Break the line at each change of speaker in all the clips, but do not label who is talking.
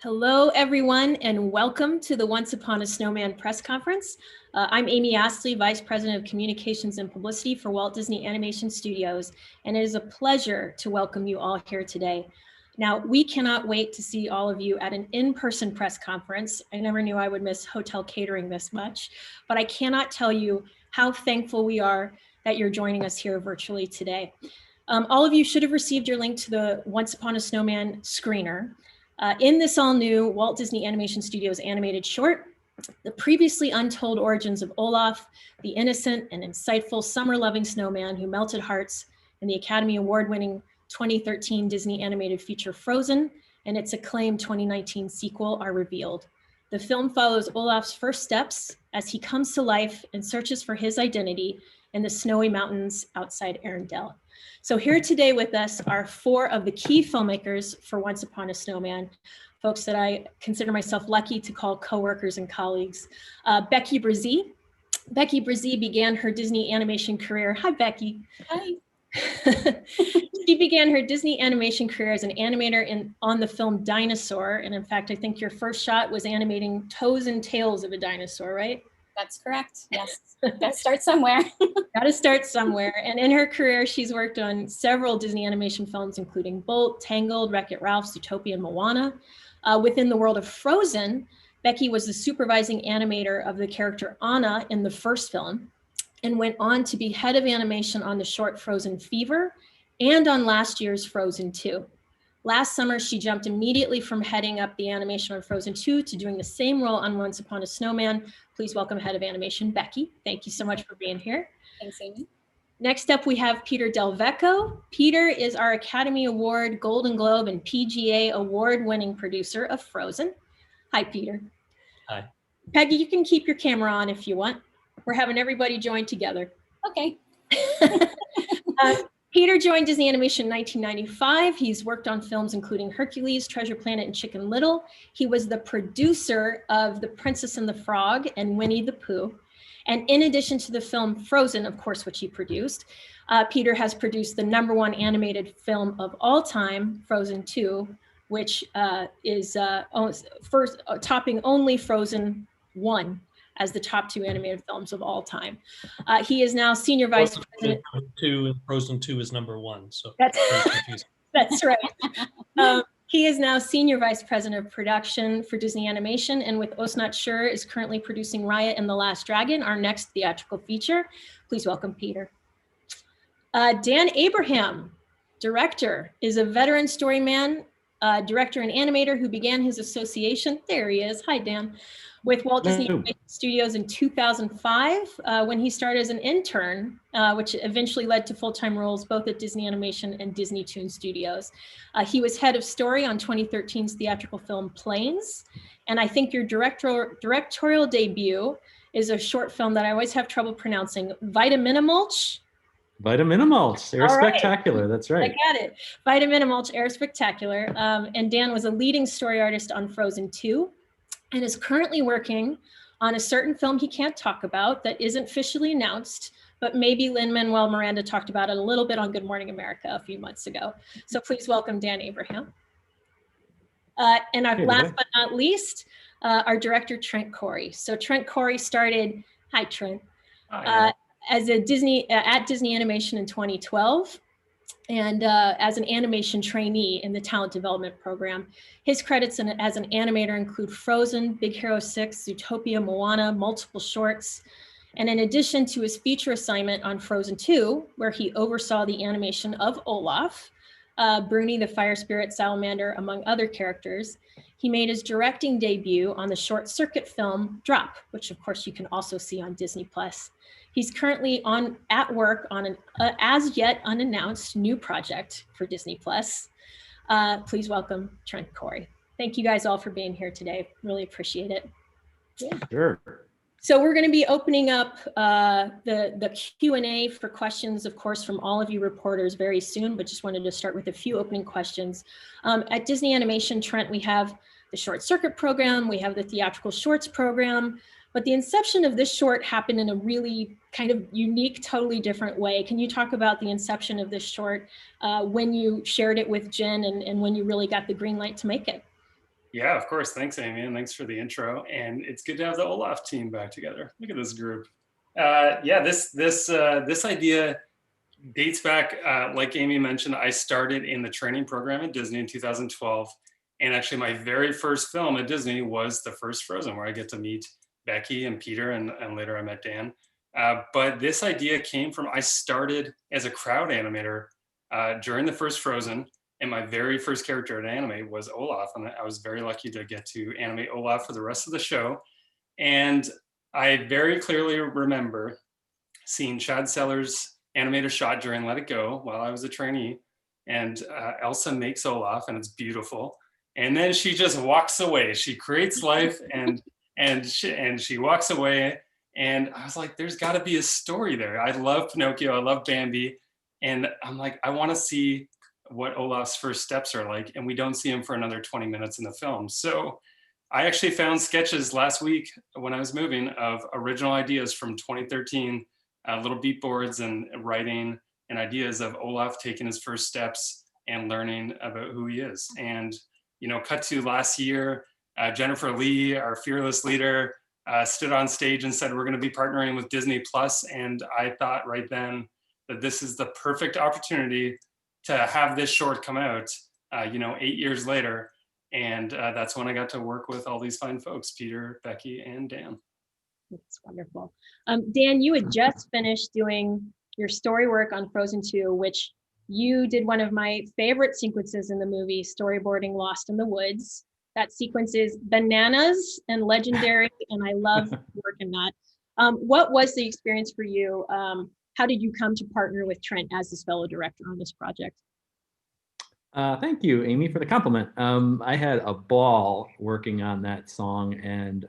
Hello, everyone, and welcome to the Once Upon a Snowman press conference. I'm Amy Astley, Vice President of Communications and Publicity for Walt Disney Animation Studios, and it is a pleasure to welcome you all here today. Now, we cannot wait to see all of you at an in-person press conference. I never knew I would miss hotel catering this much, but I cannot tell you how thankful we are that you're joining us here virtually today. All of you should have received your link to the Once Upon a Snowman screener. In this all new Walt Disney Animation Studios animated short, the previously untold origins of Olaf, the innocent and insightful summer-loving snowman who melted hearts in the Academy Award-winning 2013 Disney animated feature Frozen and its acclaimed 2019 sequel are revealed. The film follows Olaf's first steps as he comes to life and searches for his identity in the snowy mountains outside Arendelle. So here today with us are four of the key filmmakers for Once Upon a Snowman, folks that I consider myself lucky to call coworkers and colleagues. Becky Becker. Becky Becker began her Disney animation career. Hi, Becky.
Hi.
She began her Disney animation career as an animator on the film Dinosaur. And in fact, I think your first shot was animating toes and tails of a dinosaur, right?
That's correct. Yes. Gotta start somewhere.
Gotta start somewhere. And in her career, she's worked on several Disney animation films, including Bolt, Tangled, Wreck-It Ralph, Zootopia, and Moana. Within the world of Frozen, Becky was the supervising animator of the character Anna in the first film and went on to be head of animation on the short Frozen Fever and on last year's Frozen 2. Last summer, she jumped immediately from heading up the animation on Frozen 2 to doing the same role on Once Upon a Snowman. Please welcome Head of Animation, Becky. Thank you so much for being here.
Thanks, Amy.
Next up, we have Peter DelVecchio. Peter is our Academy Award, Golden Globe, and PGA award-winning producer of Frozen. Hi, Peter.
Hi.
Peggy, you can keep your camera on if you want. We're having everybody join together.
Okay.
Peter joined Disney Animation in 1995. He's worked on films including Hercules, Treasure Planet, and Chicken Little. He was the producer of The Princess and the Frog and Winnie the Pooh. And in addition to the film Frozen, of course, which he produced, Peter has produced the #1 animated film of all time, Frozen 2, which is first topping only Frozen 1 as the top 2 animated films of all time. He is now Senior Vice President.
Frozen 2 is #1, so
that's confusing. That's right. He is now Senior Vice President of Production for Disney Animation, and with Osnat Shur is currently producing Raya and the Last Dragon, our next theatrical feature. Please welcome Peter. Dan Abraham, director, is a veteran storyman, director and animator who began his association, there he is, hi Dan, with Walt Disney Animation Studios in 2005 when he started as an intern, which eventually led to full-time roles both at Disney Animation and Disney Toon Studios. He was head of story on 2013's theatrical film Planes, and I think your directorial debut is a short film that I always have trouble pronouncing, Vitaminimulch.
Vitaminimulch, Air Spectacular, that's right.
I got it. Vitaminimulch, Air Spectacular. And Dan was a leading story artist on Frozen 2 and is currently working on a certain film he can't talk about that isn't officially announced, but maybe Lin-Manuel Miranda talked about it a little bit on Good Morning America a few months ago. So please welcome Dan Abraham. And last but not least, our director, Trent Corey. So Trent Corey started, hi Trent, as a at Disney Animation in 2012. And as an animation trainee in the talent development program. His credits as an animator include Frozen, Big Hero 6, Zootopia, Moana, multiple shorts. And in addition to his feature assignment on Frozen 2, where he oversaw the animation of Olaf, Bruni the Fire Spirit Salamander, among other characters, he made his directing debut on the short circuit film Drop, which of course you can also see on Disney+. He's currently at work on an as yet unannounced new project for Disney+. Please welcome Trent Corey. Thank you guys all for being here today. Really appreciate it.
Yeah. Sure.
So we're going to be opening up the Q&A for questions, of course, from all of you reporters very soon, but just wanted to start with a few opening questions. At Disney Animation, Trent, we have the short circuit program, we have the theatrical shorts program, but the inception of this short happened in a really kind of unique, totally different way. Can you talk about the inception of this short, when you shared it with Jen and when you really got the green light to make it?
Yeah, of course. Thanks, Amy, and thanks for the intro. And it's good to have the Olaf team back together. Look at this group. Yeah, this idea dates back, like Amy mentioned, I started in the training program at Disney in 2012. And actually my very first film at Disney was the first Frozen, where I get to meet Becky and Peter, and later I met Dan. But this idea came from, I started as a crowd animator during the first Frozen, and my very first character to animate was Olaf. And I was very lucky to get to animate Olaf for the rest of the show. And I very clearly remember seeing Chad Sellers' animator shot during Let It Go while I was a trainee. And Elsa makes Olaf, and it's beautiful. And then she just walks away. She creates life, and she walks away. And I was like, there's got to be a story there. I love Pinocchio. I love Bambi. And I'm like, I want to see what Olaf's first steps are like. And we don't see him for another 20 minutes in the film. So I actually found sketches last week when I was moving of original ideas from 2013, little beat boards and writing and ideas of Olaf taking his first steps and learning about who he is. And, you know, cut to last year, Jennifer Lee, our fearless leader, stood on stage and said, we're going to be partnering with Disney Plus. And I thought right then that this is the perfect opportunity to have this short come out, 8 years later. And that's when I got to work with all these fine folks, Peter, Becky, and Dan.
That's wonderful. Dan, you had just finished doing your story work on Frozen 2, which you did one of my favorite sequences in the movie, storyboarding Lost in the Woods. That sequence is bananas and legendary, and I love working that. What was the experience for you? How did you come to partner with Trent as his fellow director on this project?
Thank you, Amy, for the compliment. I had a ball working on that song, and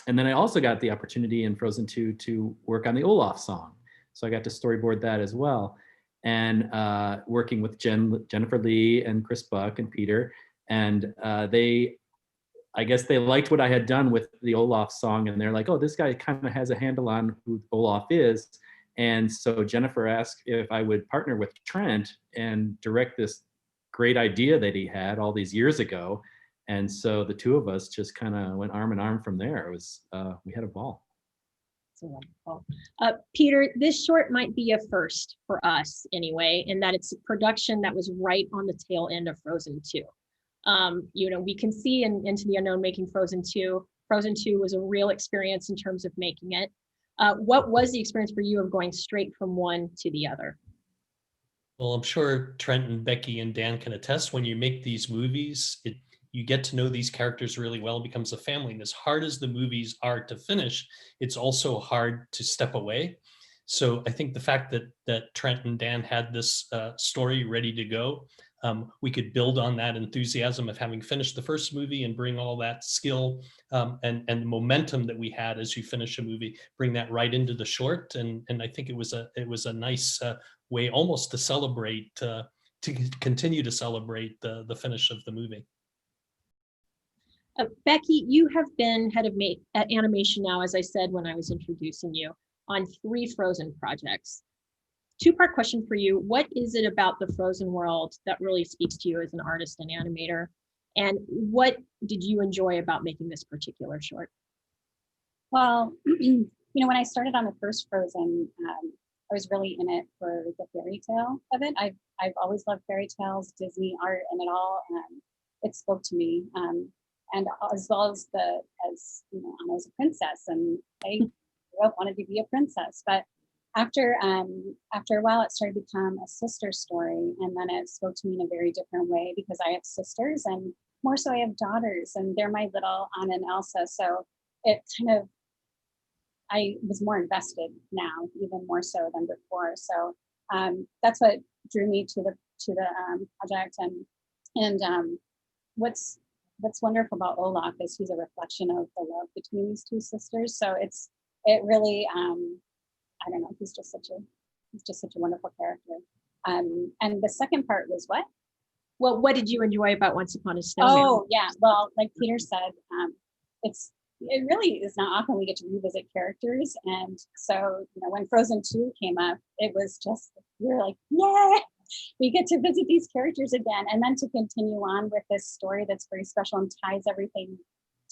then I also got the opportunity in Frozen 2 to work on the Olaf song. So I got to storyboard that as well, and working with Jennifer Lee and Chris Buck and Peter, and I guess they liked what I had done with the Olaf song, and they're like, oh, this guy kind of has a handle on who Olaf is. And so Jennifer asked if I would partner with Trent and direct this great idea that he had all these years ago. And so the two of us just kind of went arm in arm from there. It was, we had a ball.
So wonderful. Peter, this short might be a first for us anyway, in that it's a production that was right on the tail end of Frozen 2. We can see in Into the Unknown making Frozen 2. Frozen 2 was a real experience in terms of making it. What was the experience for you of going straight from one to the other?
Well, I'm sure Trent and Becky and Dan can attest, when you make these movies, you get to know these characters really well. It becomes a family. And as hard as the movies are to finish, it's also hard to step away. So I think the fact that Trent and Dan had this story ready to go, we could build on that enthusiasm of having finished the first movie and bring all that skill and the momentum that we had as you finish a movie, bring that right into the short. And I think it was a nice way almost to celebrate, to continue to celebrate the finish of the movie.
Becky, you have been head of animation now, as I said when I was introducing you, on 3 Frozen projects. 2-part question for you. What is it about the Frozen world that really speaks to you as an artist and animator? And what did you enjoy about making this particular short?
Well, when I started on the first Frozen, I was really in it for the fairy tale of it. I've always loved fairy tales, Disney art, and it all. It spoke to me, and as well as I was a princess, and I wanted to be a princess, but after a while, it started to become a sister story, and then it spoke to me in a very different way because I have sisters, and more so I have daughters, and they're my little Anna and Elsa. So it kind of, I was more invested now, even more so than before. So that's what drew me to the project, and what's wonderful about Olaf is he's a reflection of the love between these two sisters. So it really. I don't know. He's just such a wonderful character. And the second part was what?
Well, what did you enjoy about Once Upon a Snowman?
Oh yeah. Well, like Peter said, it really is not often we get to revisit characters. And so when Frozen 2 came up, it was just we were like, yeah. we get to visit these characters again, and then to continue on with this story that's very special and ties everything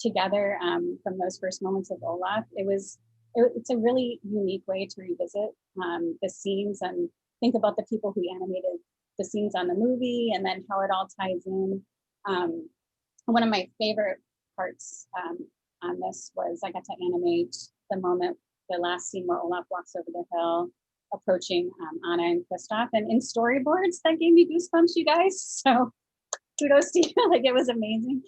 together from those first moments of Olaf. It's a really unique way to revisit the scenes and think about the people who animated the scenes on the movie, and then how it all ties in. One of my favorite parts on this was I got to animate the last scene where Olaf walks over the hill, approaching Anna and Kristoff, and in storyboards that gave me goosebumps, you guys. So kudos to you, like it was amazing.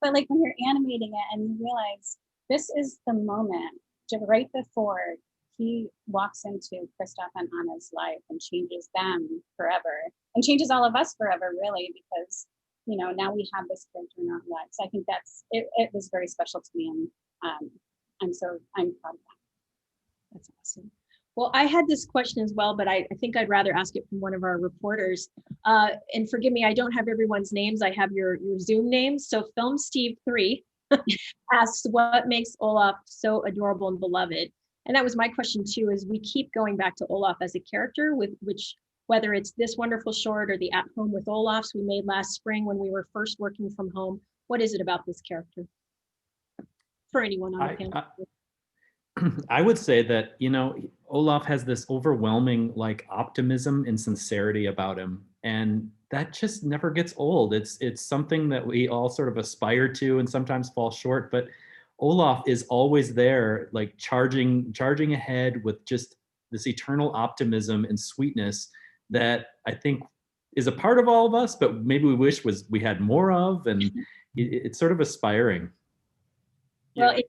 But like when you're animating it and you realize this is the moment right before he walks into Kristoff and Anna's life and changes them forever and changes all of us forever, really, because now we have this character in our lives. I think it was very special to me, and I'm proud of that.
That's awesome. Well, I had this question as well, but I think I'd rather ask it from one of our reporters. And forgive me, I don't have everyone's names. I have your Zoom names. So Film Steve 3 asks, what makes Olaf so adorable and beloved? And that was my question too, is we keep going back to Olaf as a character, whether it's this wonderful short or the At Home with Olafs we made last spring when we were first working from home. What is it about this character? For anyone on the panel.
I would say that, Olaf has this overwhelming optimism and sincerity about him. And that just never gets old. It's something that we all sort of aspire to and sometimes fall short, but Olaf is always there, charging ahead with just this eternal optimism and sweetness that I think is a part of all of us, but maybe we wish we had more of, and it's sort of aspiring.
Yeah,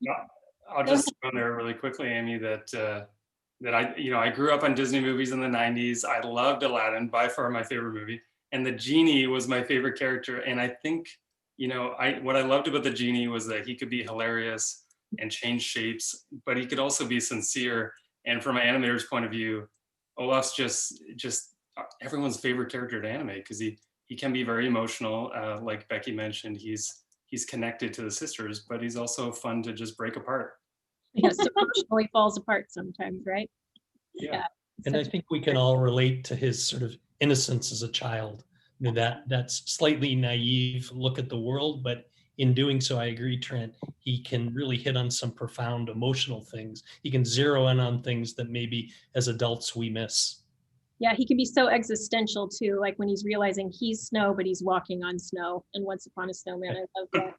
I'll just go there really quickly, Amy, that I grew up on Disney movies in the 90s. I loved Aladdin, by far my favorite movie. And the genie was my favorite character. And I think, what I loved about the genie was that he could be hilarious and change shapes, but he could also be sincere. And from an animator's point of view, Olaf's just everyone's favorite character to animate, because he can be very emotional. Like Becky mentioned, he's connected to the sisters, but he's also fun to just break apart.
Yes, emotionally falls apart sometimes, right?
Yeah.
And I think we can all relate to his sort of innocence as a child. I mean, that's slightly naive look at the world, but in doing so, I agree, Trent, he can really hit on some profound emotional things. He can zero in on things that maybe as adults we miss.
Yeah, he can be so existential too, like when he's realizing he's snow, but he's walking on snow. And Once Upon a Snowman, I love that.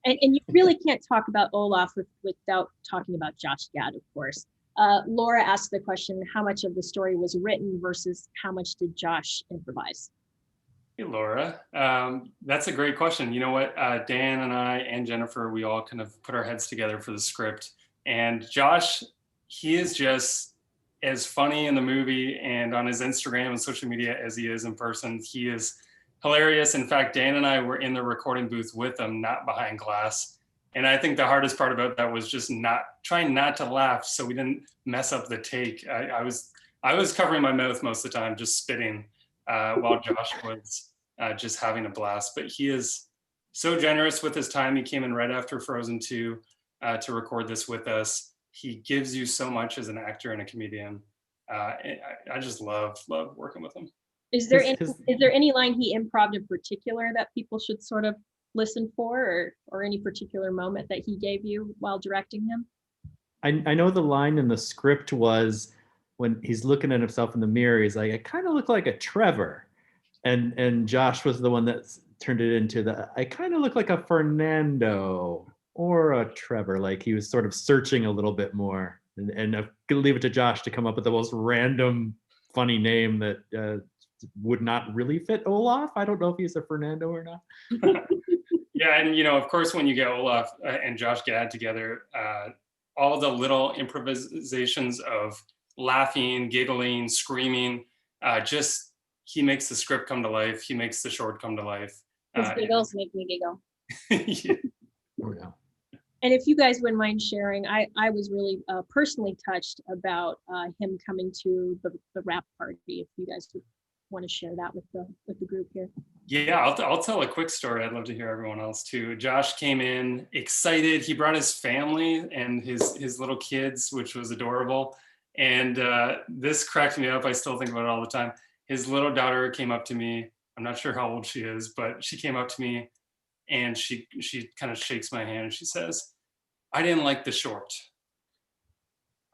And you really can't talk about Olaf without talking about Josh Gad, of course. Laura asked the question, how much of the story was written versus how much did Josh improvise?
Hey, Laura. That's a great question. You know what? Dan and I and Jennifer, we all kind of put our heads together for the script. And Josh, he is just as funny in the movie and on his Instagram and social media as he is in person. He is hilarious. In fact, Dan and I were in the recording booth with him, not behind glass. And I think the hardest part about that was just trying not to laugh so we didn't mess up the take. I was covering my mouth most of the time, just spitting while Josh was just having a blast. But he is so generous with his time. He came in right after Frozen 2 to record this with us. He gives you so much as an actor and a comedian. I just love working with him.
Is there any line he improv'd in particular that people should sort of listen for, or any particular moment that he gave you while directing him?
I know the line in the script was when he's looking at himself in the mirror, he's like, I kind of look like a Trevor. And Josh was the one that turned it into I kind of look like a Fernando or a Trevor. Like he was sort of searching a little bit more. And I'm gonna leave it to Josh to come up with the most random funny name that would not really fit Olaf. I don't know if he's a Fernando or not.
Yeah, and of course, when you get Olaf and Josh Gad together, all the little improvisations of laughing, giggling, screaming, he makes the script come to life. He makes the short come to life.
His giggles make me giggle.
Yeah.
Oh, yeah.
And if you guys wouldn't mind sharing, I was really personally touched about him coming to the wrap party. If you guys would want to share that with the group here.
Yeah, I'll tell a quick story. I'd love to hear everyone else too. Josh came in excited. He brought his family and his little kids, which was adorable. And this cracked me up. I still think about it all the time. his little daughter came up to me. I'm not sure how old she is, but she came up to me and she kind of shakes my hand and she says, "I didn't like the short."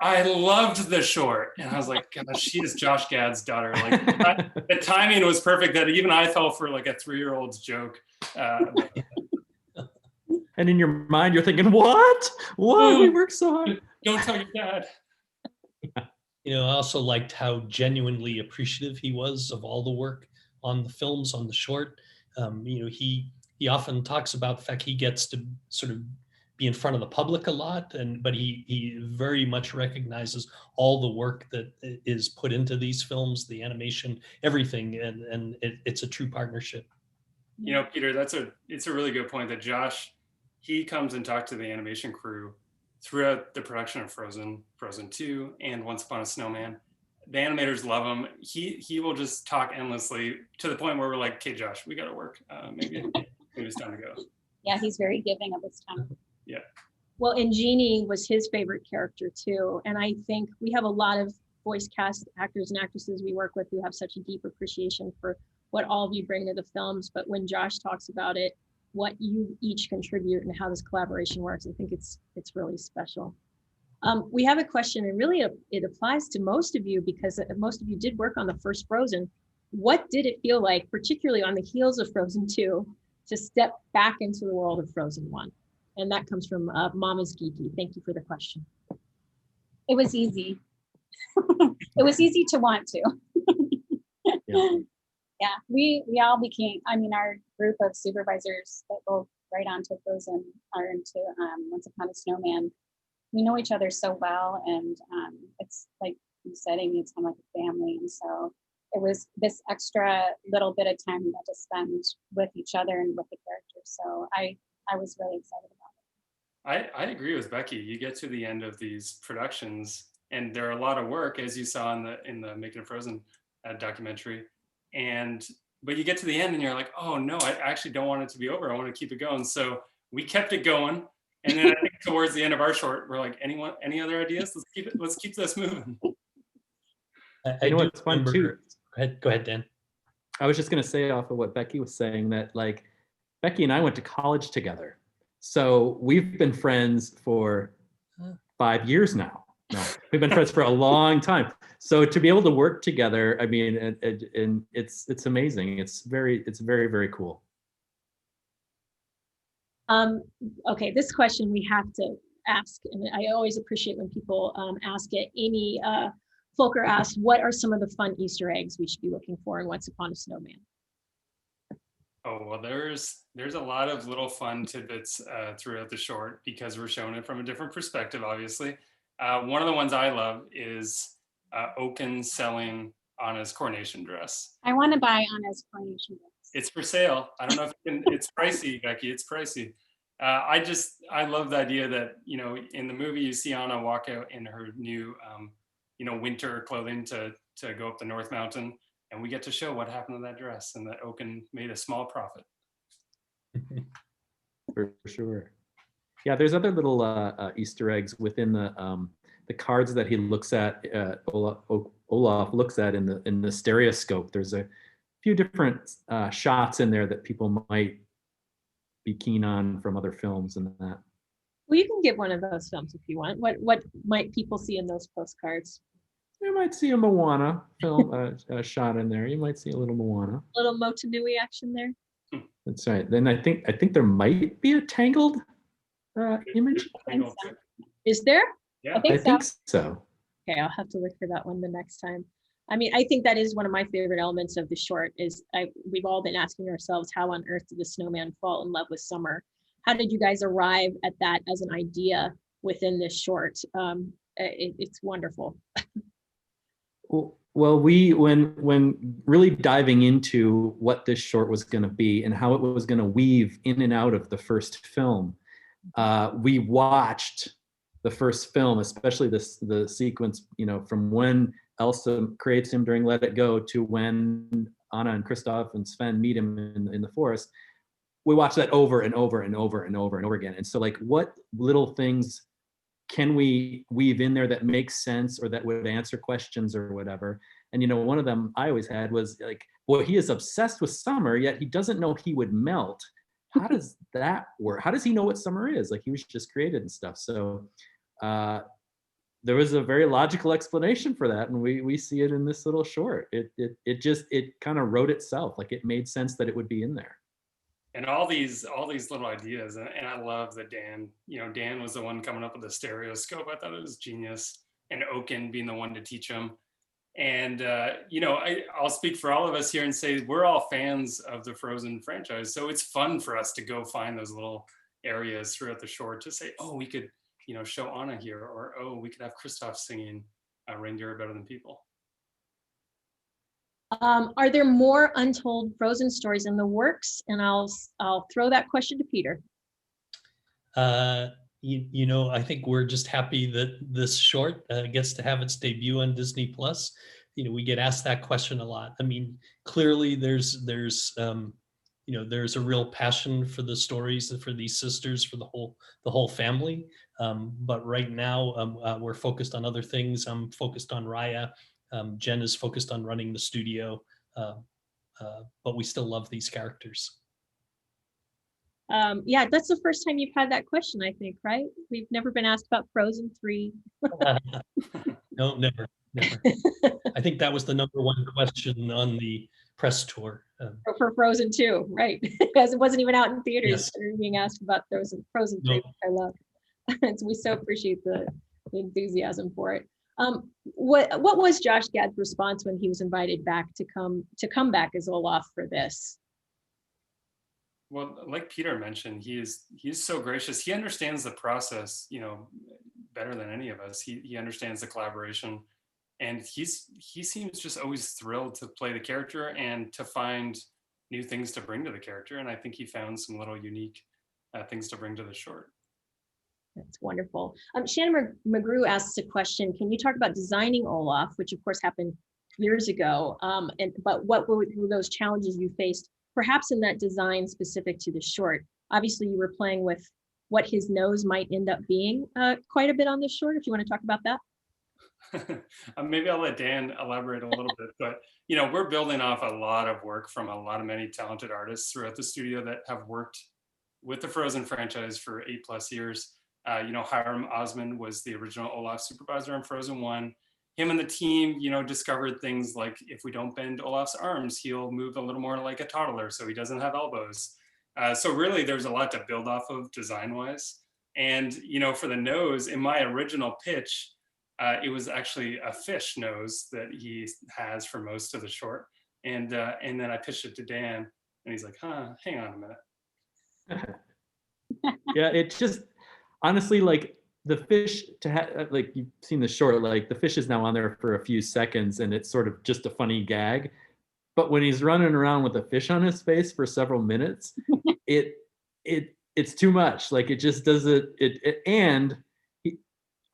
I loved the short. And I was like, gosh, she is Josh Gad's daughter. Like the timing was perfect that even I fell for like a 3-year-old's joke.
And in your mind, you're thinking, what? We worked so hard.
Don't tell your dad.
I also liked how genuinely appreciative he was of all the work on the films, on the short. He often talks about the fact he gets to sort of be in front of the public a lot, but he very much recognizes all the work that is put into these films, the animation, everything, and it's a true partnership.
Peter, it's a really good point that Josh, he comes and talks to the animation crew throughout the production of Frozen 2, and Once Upon a Snowman. The animators love him. He will just talk endlessly to the point where we're like, "Okay, Josh, we got to work. Maybe it's time to go."
Yeah, he's very giving of his time.
Yeah.
Well, and Jeannie was his favorite character too. And I think we have a lot of voice cast actors and actresses we work with who have such a deep appreciation for what all of you bring to the films. But when Josh talks about it, what you each contribute and how this collaboration works, I think it's really special. We have a question, and really it applies to most of you because most of you did work on the first Frozen. What did it feel like, particularly on the heels of Frozen 2, to step back into the world of Frozen 1? And that comes from Mama's Geeky. Thank you for the question.
It was easy. It was easy to want to. Yeah, we all became, our group of supervisors that go right onto Frozen or into Once Upon a Snowman, we know each other so well, and it's like you said, Amy, it's kind of like a family. And so it was this extra little bit of time we got to spend with each other and with the characters. So I was really excited about it.
I agree with Becky. You get to the end of these productions, and they're a lot of work, as you saw in the Making of Frozen documentary. But you get to the end, and you're like, "Oh no, I actually don't want it to be over. I want to keep it going." So we kept it going, and then I think towards the end of our short, we're like, "Any other ideas? Let's keep this moving."
I know it's fun too. Go ahead, Dan.
I was just going to say off of what Becky was saying that like Becky and I went to college together. So we've been friends for 5 years now. No, we've been friends for a long time. So to be able to work together, I mean, and it's amazing. It's very, very cool.
Okay, this question we have to ask, and I always appreciate when people ask it. Amy Folker asked, what are some of the fun Easter eggs we should be looking for in Once Upon a Snowman?
Oh, well, there's a lot of little fun tidbits throughout the short because we're showing it from a different perspective, obviously. One of the ones I love is Oaken selling Anna's coronation dress.
I want to buy Anna's coronation dress.
It's for sale. I don't know if you can, it's pricey, Becky, it's pricey. I love the idea that, in the movie you see Anna walk out in her new, winter clothing to go up the North Mountain. And we get to show what happened to that dress and that Oaken made a small profit.
For sure. Yeah, there's other little Easter eggs within the cards that he looks at. Olaf looks at in the stereoscope. There's a few different shots in there that people might be keen on from other films and that.
Well, you can give one of those films if you want. What might people see in those postcards?
You might see a Moana film shot in there. You might see a little Moana.
A little Motunui action there.
That's right. Then I think there might be a Tangled image.
Is there?
Yeah,
I think so.
Okay, I'll have to look for that one the next time. I mean, I think that is one of my favorite elements of the short. We've all been asking ourselves, how on earth did the snowman fall in love with summer? How did you guys arrive at that as an idea within this short? It's wonderful.
Well, when really diving into what this short was going to be and how it was going to weave in and out of the first film, we watched the first film, especially the sequence, from when Elsa creates him during Let It Go to when Anna and Kristoff and Sven meet him in the forest. We watched that over and over and over and over and over again. And so, like, what little things can we weave in there that makes sense or that would answer questions or whatever? And one of them I always had was like, boy, he is obsessed with summer, yet he doesn't know he would melt. How does that work? How does he know what summer is? Like, he was just created and stuff. So there was a very logical explanation for that, and we see it in this little short. It kind of wrote itself. Like, it made sense that it would be in there.
And all these little ideas, and I love that Dan was the one coming up with the stereoscope. I thought it was genius, and Oaken being the one to teach him. And I'll speak for all of us here and say we're all fans of the Frozen franchise, so it's fun for us to go find those little areas throughout the short to say, oh, we could show Anna here, or oh, we could have Kristoff singing "Reindeer Are Better Than People."
Are there more untold Frozen stories in the works? And I'll throw that question to Peter.
I think we're just happy that this short gets to have its debut on Disney Plus. We get asked that question a lot. I mean, clearly there's a real passion for the stories, for these sisters, for the whole family. But right now we're focused on other things. I'm focused on Raya. Jen is focused on running the studio, but we still love these characters.
Yeah, that's the first time you've had that question, I think, right? We've never been asked about Frozen 3.
No, never. I think that was the number one question on the press tour.
For Frozen 2, right? Because it wasn't even out in theaters.
Yes.
They're being asked about Frozen 3,
No.
which I love. So we so appreciate the enthusiasm for it. What was Josh Gad's response when he was invited back to come back as Olaf for this?
Well, like Peter mentioned, he's so gracious. He understands the process, better than any of us. He understands the collaboration, and he seems just always thrilled to play the character and to find new things to bring to the character. And I think he found some little unique things to bring to the short.
That's wonderful. Shannon McGrew asks a question. Can you talk about designing Olaf, which of course happened years ago, but what were those challenges you faced, perhaps in that design specific to the short? Obviously, you were playing with what his nose might end up being quite a bit on this short, if you want to talk about that.
Maybe I'll let Dan elaborate a little bit, but we're building off a lot of work from many talented artists throughout the studio that have worked with the Frozen franchise for 8+ years. Hiram Osman was the original Olaf supervisor on Frozen 1. Him and the team, discovered things like if we don't bend Olaf's arms, he'll move a little more like a toddler, so he doesn't have elbows. So really, there's a lot to build off of design-wise. And for the nose, in my original pitch, it was actually a fish nose that he has for most of the short. And then I pitched it to Dan, and he's like, hang on a minute.
Yeah, it just honestly, like, the fish like, you've seen the short, like, the fish is now on there for a few seconds and it's sort of just a funny gag, but when he's running around with a fish on his face for several minutes, it's too much. Like, it just doesn't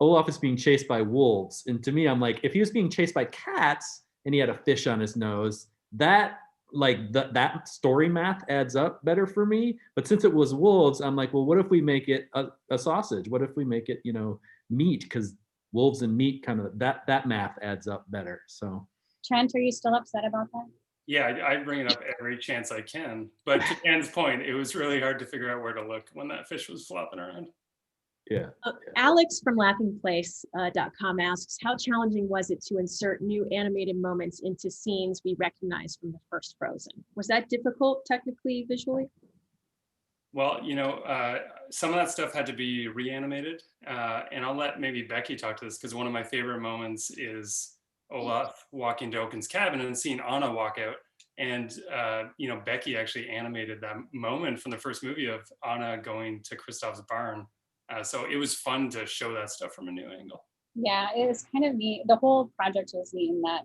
Olaf is being chased by wolves, and to me, I'm like, if he was being chased by cats and he had a fish on his nose, that story math adds up better for me. But since it was wolves, I'm like, well, what if we make it a sausage? What if we make it, meat? Because wolves and meat, kind of that math adds up better. So,
Trent, are you still upset about that?
Yeah, I bring it up every chance I can. But to Dan's point, it was really hard to figure out where to look when that fish was flopping around.
Yeah.
Alex from laughingplace.com asks, how challenging was it to insert new animated moments into scenes we recognize from the first Frozen? Was that difficult technically, visually?
Well, some of that stuff had to be reanimated. And I'll let maybe Becky talk to this, because one of my favorite moments is Olaf walking to Oaken's cabin and seeing Anna walk out. And, Becky actually animated that moment from the first movie of Anna going to Kristoff's barn. So it was fun to show that stuff from a new angle.
Yeah, it was kind of neat. The whole project was neat in that,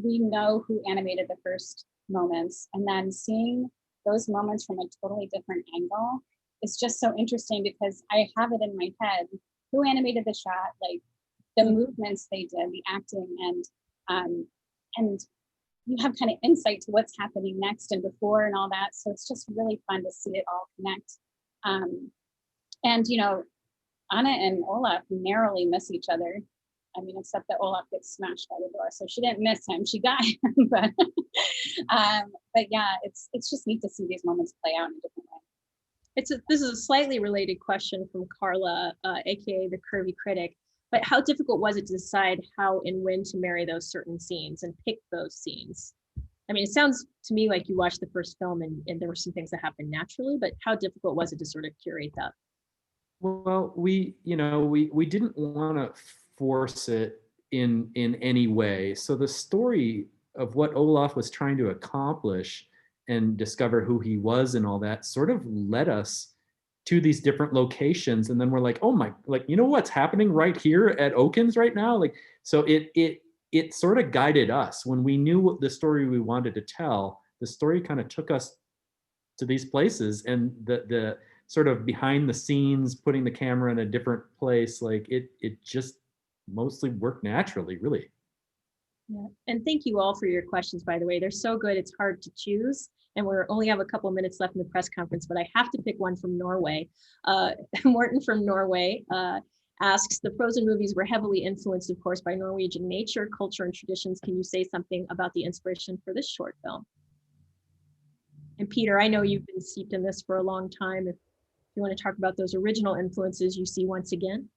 we know who animated the first moments, and then seeing those moments from a totally different angle is just so interesting, because I have it in my head who animated the shot, like the movements they did, the acting, and you have kind of insight to what's happening next and before and all that. So it's just really fun to see it all connect. And Anna and Olaf narrowly miss each other I mean, except that Olaf gets smashed by the door, so she didn't miss him. She got him, but yeah, it's just neat to see these moments play out in a different way.
This is a slightly related question from Carla, aka the Curvy Critic. But how difficult was it to decide how and when to marry those certain scenes and pick those scenes? I mean, it sounds to me like you watched the first film and there were some things that happened naturally, but how difficult was it to sort of curate that?
Well, we didn't want to force it in any way. So the story of what Olaf was trying to accomplish and discover who he was and all that sort of led us to these different locations. And then we're like, oh my, like, you know what's happening right here at Okins right now? Like, so it sort of guided us when we knew what the story we wanted to tell. The story kind of took us to these places, and the sort of behind the scenes, putting the camera in a different place, like it just mostly worked naturally, really.
Yeah. And thank you all for your questions, by the way. They're so good, it's hard to choose. And we only have a couple minutes left in the press conference, but I have to pick one from Norway. Morten from Norway asks, the Frozen movies were heavily influenced, of course, by Norwegian nature, culture, and traditions. Can you say something about the inspiration for this short film? And Peter, I know you've been steeped in this for a long time. If you want to talk about those original influences you see once again.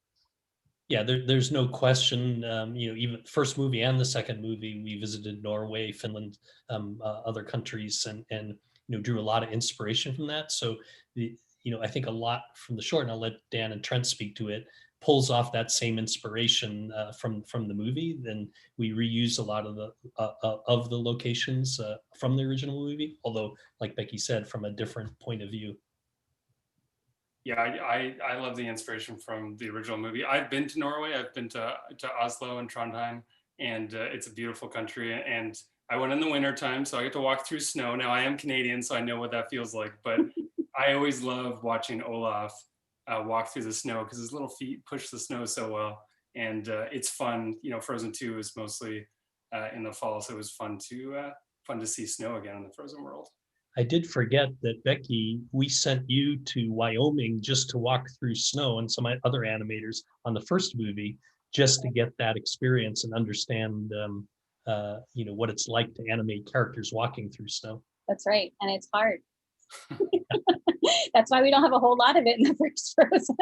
Yeah, there's no question. Even the first movie and the second movie, we visited Norway, Finland, other countries, and drew a lot of inspiration from that. So I think a lot from the short, and I'll let Dan and Trent speak to it, pulls off that same inspiration from the movie. Then we reuse a lot of the locations from the original movie, although, like Becky said, from a different point of view.
Yeah, I love the inspiration from the original movie. I've been to Norway. I've been to Oslo and Trondheim, and it's a beautiful country. And I went in the winter time, so I get to walk through snow. Now I am Canadian, so I know what that feels like. But I always love watching Olaf walk through the snow because his little feet push the snow so well, and it's fun. Frozen 2 is mostly in the fall, so it was fun to see snow again in the Frozen world.
I did forget that, Becky, we sent you to Wyoming just to walk through snow, and some other animators on the first movie, just to get that experience and understand, what it's like to animate characters walking through snow.
That's right, and it's hard. That's why we don't have a whole lot of it in the first Frozen.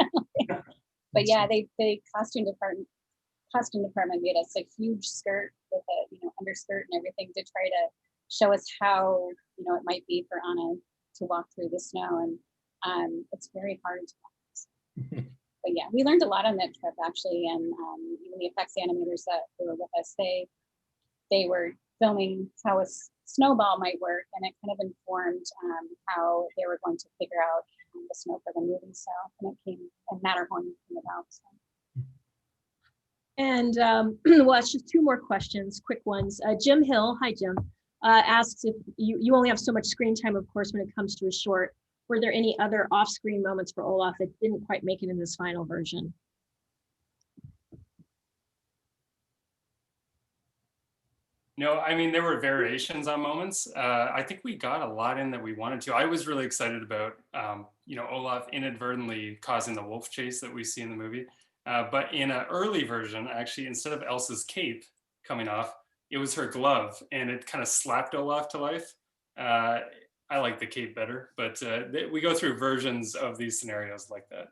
But yeah, the costume department made us a huge skirt with a underskirt and everything to try to show us how it might be for Anna to walk through the snow, and it's very hard to practice. But yeah, we learned a lot on that trip actually, and even the effects animators that were with us, they were filming how a snowball might work, and it kind of informed how they were going to figure out the snow for the movie. So, and Matterhorn came about. So.
And well, it's just two more questions, quick ones. Jim Hill, hi Jim, asks if you only have so much screen time, of course, when it comes to a short. Were there any other off-screen moments for Olaf that didn't quite make it in this final version?
No, I mean, there were variations on moments. I think we got a lot in that we wanted to. I was really excited about, Olaf inadvertently causing the wolf chase that we see in the movie. But in an early version, actually, instead of Elsa's cape coming off, it was her glove, and it kind of slapped Olaf to life. I like the cape better, but we go through versions of these scenarios like that.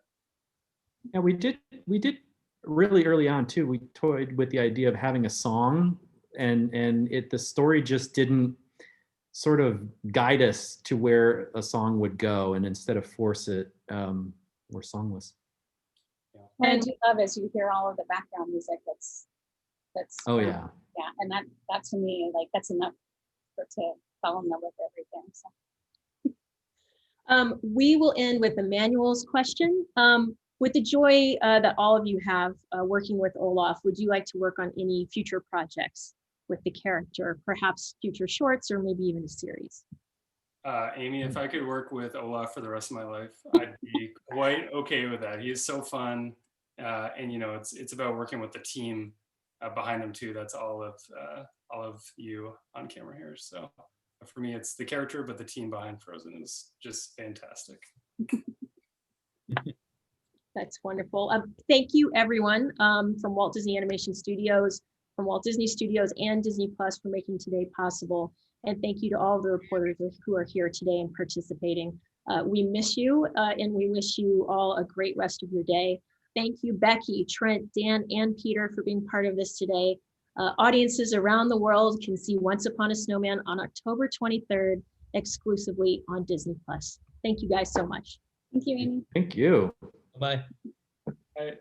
Yeah, we did really early on too. We toyed with the idea of having a song, and the story just didn't sort of guide us to where a song would go, and instead of force it, we're songless.
What I do love is you hear all of the background music that's
oh yeah,
and that to me, like, that's enough to fall in love with everything. So
we will end with Emmanuel's question. With the joy that all of you have working with Olaf, would you like to work on any future projects with the character, perhaps future shorts or maybe even a series?
Amy, if I could work with Olaf for the rest of my life, I'd be quite okay with that. He is so fun, and it's about working with the team behind him too. That's all of you on camera here. So for me, it's the character, but the team behind Frozen is just fantastic.
That's wonderful. Thank you, everyone, from Walt Disney Animation Studios, from Walt Disney Studios and Disney Plus for making today possible. And thank you to all of the reporters who are here today and participating. We miss you and we wish you all a great rest of your day. Thank you, Becky, Trent, Dan, and Peter for being part of this today. Audiences around the world can see Once Upon a Snowman on October 23rd, exclusively on Disney Plus. Thank you guys so much.
Thank you, Amy.
Thank you.
Bye.
All right.